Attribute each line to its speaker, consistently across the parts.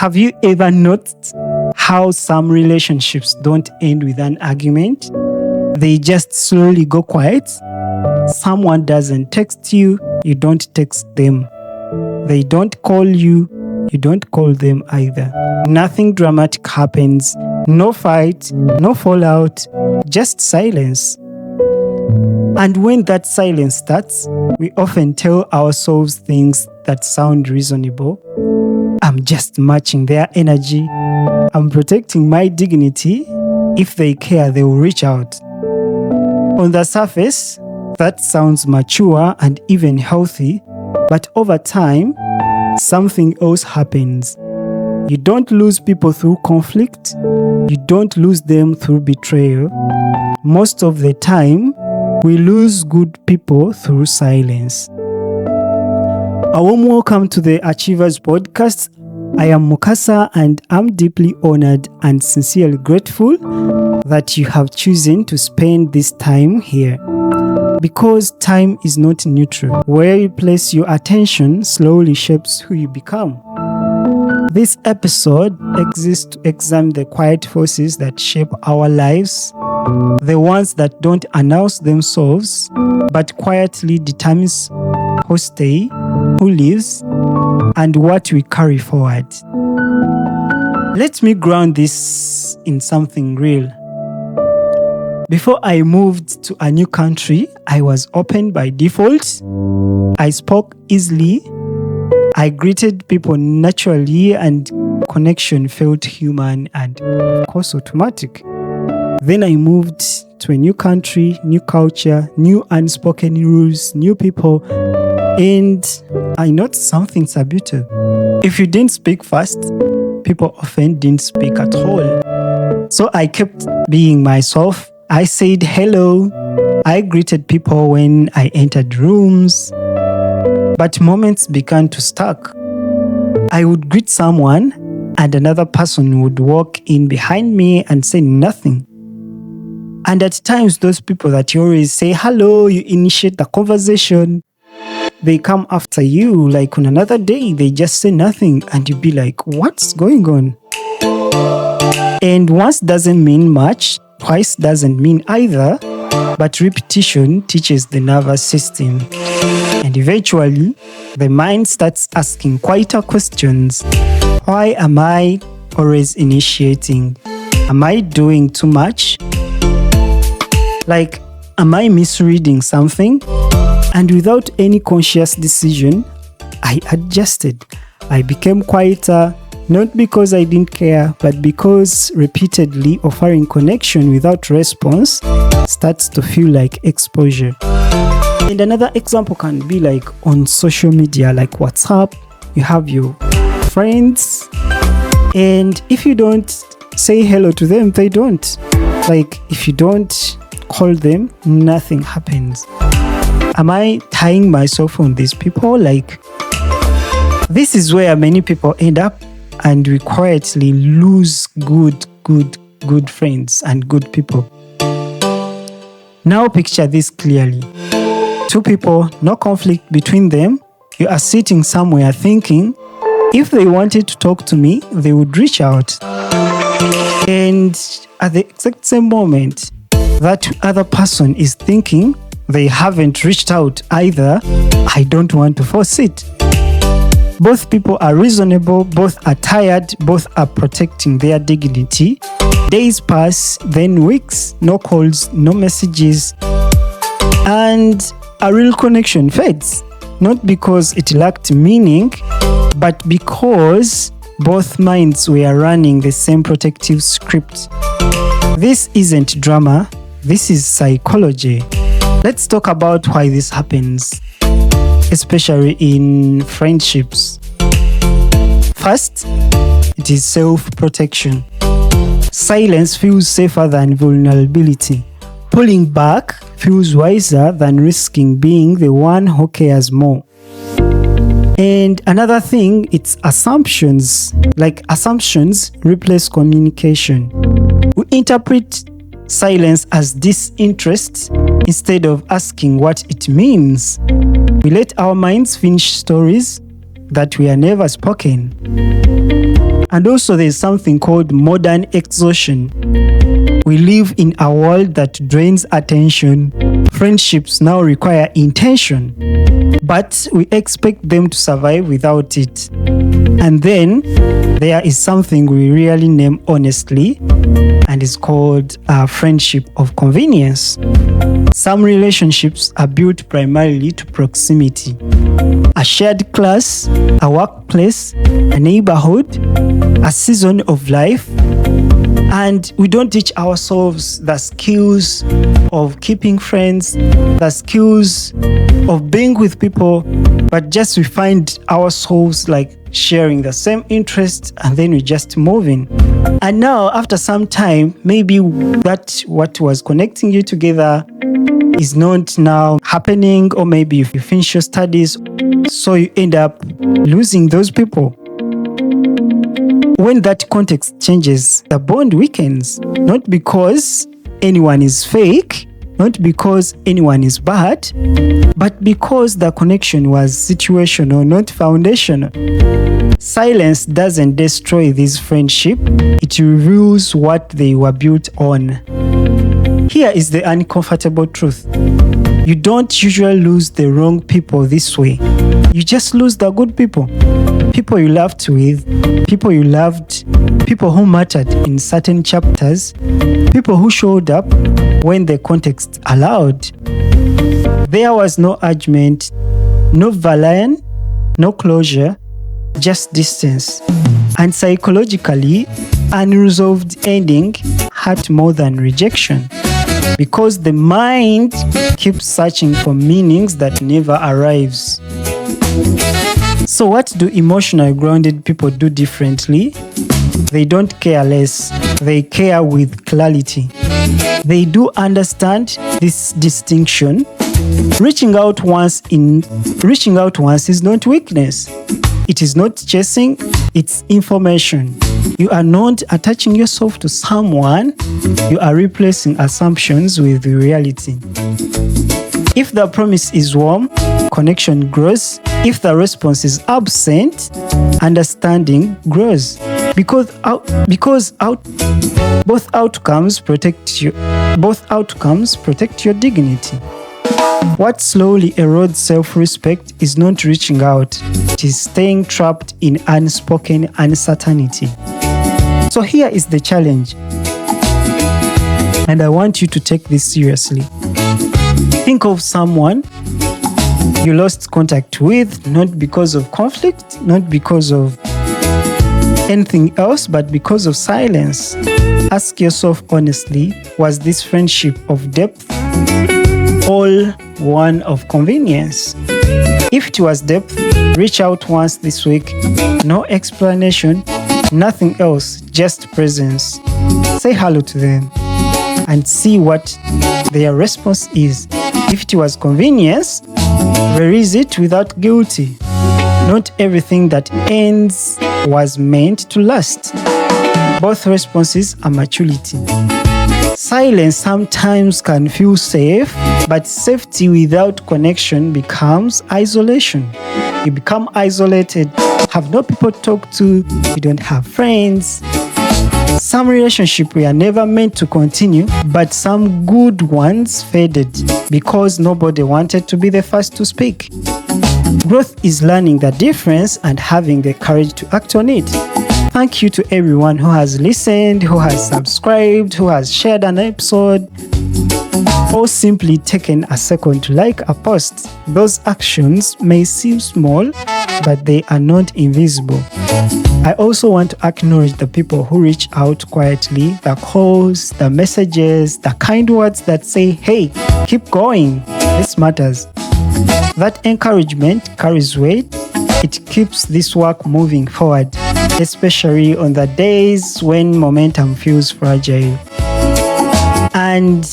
Speaker 1: Have you ever noticed how some relationships don't end with an argument? They just slowly go quiet. Someone doesn't text you, you don't text them. They don't call you, you don't call them either. Nothing dramatic happens. No fight, no fallout, just silence. And when that silence starts, we often tell ourselves things that sound reasonable. I'm just matching their energy. I'm protecting my dignity. If they care, they will reach out. On the surface, that sounds mature and even healthy, but over time, something else happens. You don't lose people through conflict. You don't lose them through betrayal. Most of the time, we lose good people through silence. A warm welcome to the Achievers Podcast. I am Mukasa and I'm deeply honored and sincerely grateful that you have chosen to spend this time here. Because time is not neutral. Where you place your attention slowly shapes who you become. This episode exists to examine the quiet forces that shape our lives, the ones that don't announce themselves, but quietly determines who stays, who lives, and what we carry forward. Let me ground this in something real. Before I moved to a new country, I was open by default. I spoke easily. I greeted people naturally and connection felt human and of course automatic. Then I moved to a new country, new culture, new unspoken rules, new people, and I noticed something subtle. If you didn't speak fast, people often didn't speak at all. So I kept being myself. I said hello. I greeted people when I entered rooms. But moments began to stack. I would greet someone and another person would walk in behind me and say nothing. And at times, those people that you always say hello, you initiate the conversation, they come after you. Like on another day, they just say nothing and you be like, what's going on? And once doesn't mean much, twice doesn't mean either, but repetition teaches the nervous system. And eventually, the mind starts asking quieter questions. Why am I always initiating? Am I doing too much? Like, am I misreading something? And without any conscious decision, I adjusted. I became quieter, not because I didn't care, but because repeatedly offering connection without response starts to feel like exposure. And another example can be like on social media, like WhatsApp. You have your friends, and if you don't say hello to them, they don't. Like if you don't call them, nothing happens. Am I tying myself on these people? Like, this is where many people end up, and we quietly lose good friends and good people. Now picture this clearly. Two people, no conflict between them. You are sitting somewhere thinking, if they wanted to talk to me, they would reach out. And at the exact same moment, that other person is thinking, they haven't reached out either. I don't want to force it. Both people are reasonable, both are tired, both are protecting their dignity. Days pass, then weeks, no calls, no messages, and a real connection fades. Not because it lacked meaning, but because both minds were running the same protective script. This isn't drama, this is psychology. Let's talk about why this happens, especially in friendships. First, it is self-protection. Silence feels safer than vulnerability. Pulling back feels wiser than risking being the one who cares more. And another thing, it's assumptions. Like assumptions replace communication. We interpret silence as disinterest instead of asking what it means. We let our minds finish stories that were never spoken. And also there's something called modern exhaustion. We live in a world that drains attention. Friendships now require intention, but we expect them to survive without it. And then there is something we really name honestly, and it's called a friendship of convenience. Some relationships are built primarily to proximity. A shared class, a workplace, a neighborhood, a season of life. And we don't teach ourselves the skills of keeping friends, the skills of being with people, but just we find ourselves like sharing the same interest and then we just moving. And now after some time, maybe that what was connecting you together is not now happening, or maybe you finish your studies, so you end up losing those people. When that context changes, the bond weakens, not because anyone is fake, not because anyone is bad, but because the connection was situational, not foundational. Silence doesn't destroy this friendship, it reveals what they were built on. Here is the uncomfortable truth. You don't usually lose the wrong people this way. You just lose the good people. People you laughed with, people you loved, people who mattered in certain chapters, people who showed up when the context allowed. There was no argument, no villain, no closure, just distance. And psychologically, unresolved ending hurt more than rejection, because the mind keeps searching for meanings that never arrives. So what do emotionally grounded people do differently? They don't care less, they care with clarity. They do understand this distinction. Reaching out once is not weakness. It is not chasing, it's information. You are not attaching yourself to someone, you are replacing assumptions with reality. If the promise is warm, connection grows. If the response is absent, understanding grows. Both outcomes protect your dignity. What slowly erodes self-respect is not reaching out. It is staying trapped in unspoken uncertainty. So here is the challenge, and I want you to take this seriously. Think of someone you lost contact with, not because of conflict, not because of anything else, but because of silence. Ask yourself honestly, was this friendship of depth or one of convenience? If it was depth, reach out once this week. No explanation, nothing else, just presence. Say hello to them and see what their response is. If it was convenience, release it without guilty. Not everything that ends was meant to last. Both responses are maturity. Silence sometimes can feel safe, but safety without connection becomes isolation. You become isolated, have no people to talk to, you don't have friends. Some relationships were never meant to continue, but some good ones faded because nobody wanted to be the first to speak. Growth is learning the difference and having the courage to act on it. Thank you to everyone who has listened, who has subscribed, who has shared an episode, or simply taken a second to like a post. Those actions may seem small, but they are not invisible. I also want to acknowledge the people who reach out quietly, the calls, the messages, the kind words that say, hey, keep going, this matters. That encouragement carries weight. It keeps this work moving forward, especially on the days when momentum feels fragile. And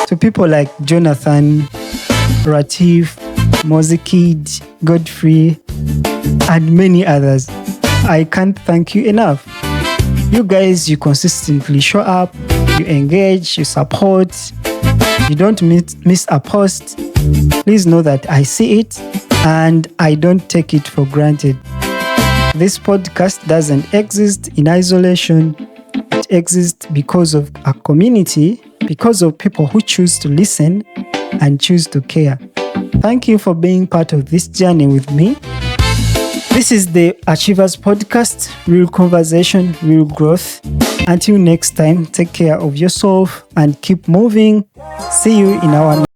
Speaker 1: to people like Jonathan, Ratif, Mozikid, Godfrey, and many others, I can't thank you enough. You guys, you consistently show up, you engage, you support, you don't miss a post. Please know that I see it and I don't take it for granted. This podcast doesn't exist in isolation. It exists because of a community, because of people who choose to listen and choose to care. Thank you for being part of this journey with me. This is the Achievers Podcast, real conversation, real growth. Until next time, take care of yourself and keep moving. See you in our